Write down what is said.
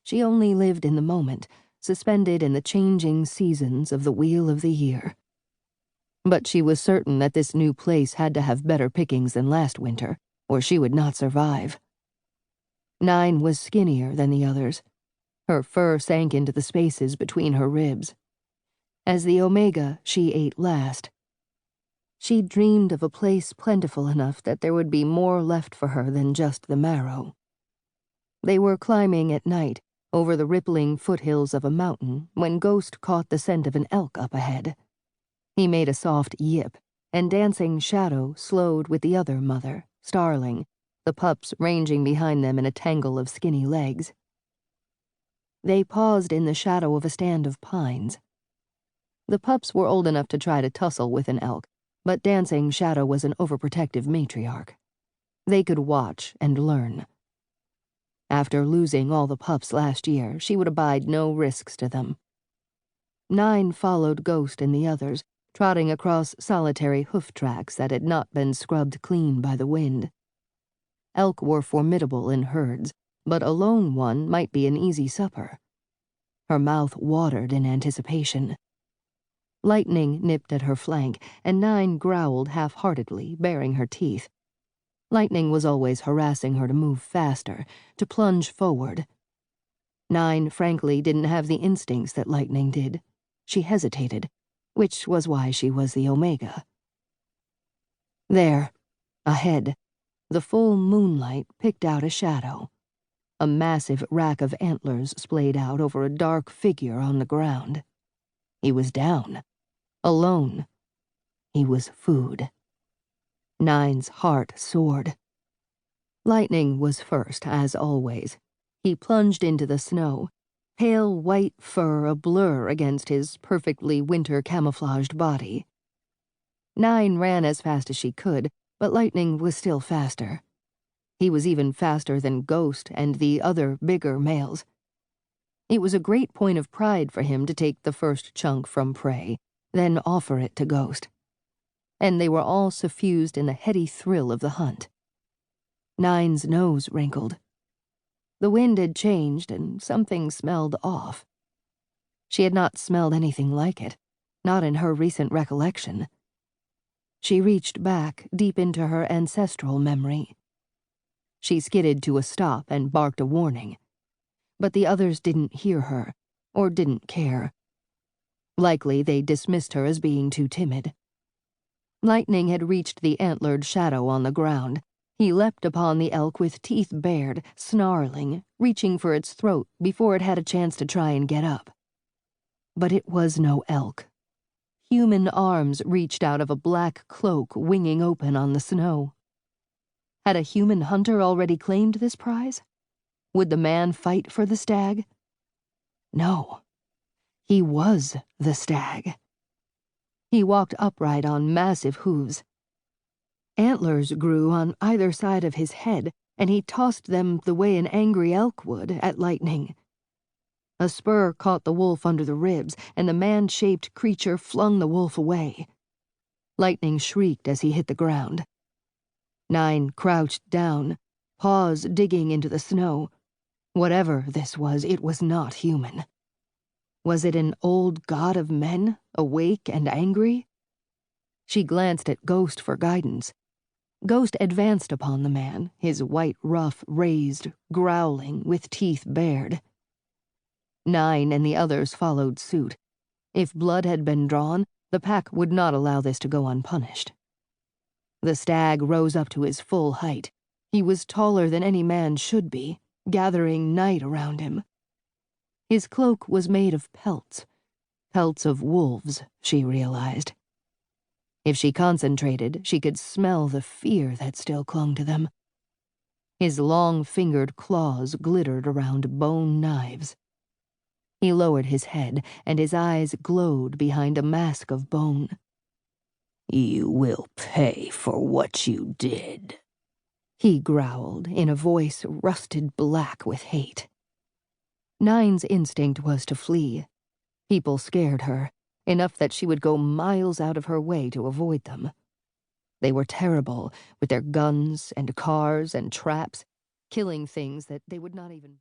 She only lived in the moment, suspended in the changing seasons of the wheel of the year. But she was certain that this new place had to have better pickings than last winter, or she would not survive. Nine was skinnier than the others. Her fur sank into the spaces between her ribs. As the Omega, she ate last. She dreamed of a place plentiful enough that there would be more left for her than just the marrow. They were climbing at night, over the rippling foothills of a mountain, when Ghost caught the scent of an elk up ahead. He made a soft yip, and Dancing Shadow slowed with the other mother, Starling, the pups ranging behind them in a tangle of skinny legs. They paused in the shadow of a stand of pines. The pups were old enough to try to tussle with an elk, but Dancing Shadow was an overprotective matriarch. They could watch and learn. After losing all the pups last year, she would abide no risks to them. Nine followed Ghost and the others, trotting across solitary hoof tracks that had not been scrubbed clean by the wind. Elk were formidable in herds, but a lone one might be an easy supper. Her mouth watered in anticipation. Lightning nipped at her flank, and Nine growled half-heartedly, baring her teeth. Lightning was always harassing her to move faster, to plunge forward. Nine, frankly, didn't have the instincts that Lightning did. She hesitated, which was why she was the Omega. There, ahead, the full moonlight picked out a shadow. A massive rack of antlers splayed out over a dark figure on the ground. He was down, alone. He was food. Nine's heart soared. Lightning was first, as always. He plunged into the snow, pale white fur a blur against his perfectly winter-camouflaged body. Nine ran as fast as she could, but Lightning was still faster. He was even faster than Ghost and the other bigger males. It was a great point of pride for him to take the first chunk from prey, then offer it to Ghost. And they were all suffused in the heady thrill of the hunt. Nine's nose wrinkled. The wind had changed, and something smelled off. She had not smelled anything like it, not in her recent recollection. She reached back, deep into her ancestral memory. She skidded to a stop and barked a warning. But the others didn't hear her, or didn't care. Likely they dismissed her as being too timid. Lightning had reached the antlered shadow on the ground. He leapt upon the elk with teeth bared, snarling, reaching for its throat before it had a chance to try and get up. But it was no elk. Human arms reached out of a black cloak winging open on the snow. Had a human hunter already claimed this prize? Would the man fight for the stag? No. He was the stag. He walked upright on massive hooves. Antlers grew on either side of his head, and he tossed them the way an angry elk would at Lightning. A spur caught the wolf under the ribs, and the man-shaped creature flung the wolf away. Lightning shrieked as he hit the ground. Nine crouched down, paws digging into the snow. Whatever this was, it was not human. Was it an old god of men, awake and angry? She glanced at Ghost for guidance. Ghost advanced upon the man, his white ruff raised, growling, with teeth bared. Nine and the others followed suit. If blood had been drawn, the pack would not allow this to go unpunished. The stag rose up to his full height. He was taller than any man should be, gathering night around him. His cloak was made of pelts of wolves, she realized. If she concentrated, she could smell the fear that still clung to them. His long-fingered claws glittered around bone knives. He lowered his head, and his eyes glowed behind a mask of bone. "You will pay for what you did," he growled in a voice rusted black with hate. Nine's instinct was to flee. People scared her, enough that she would go miles out of her way to avoid them. They were terrible, with their guns and cars and traps, killing things that they would not even...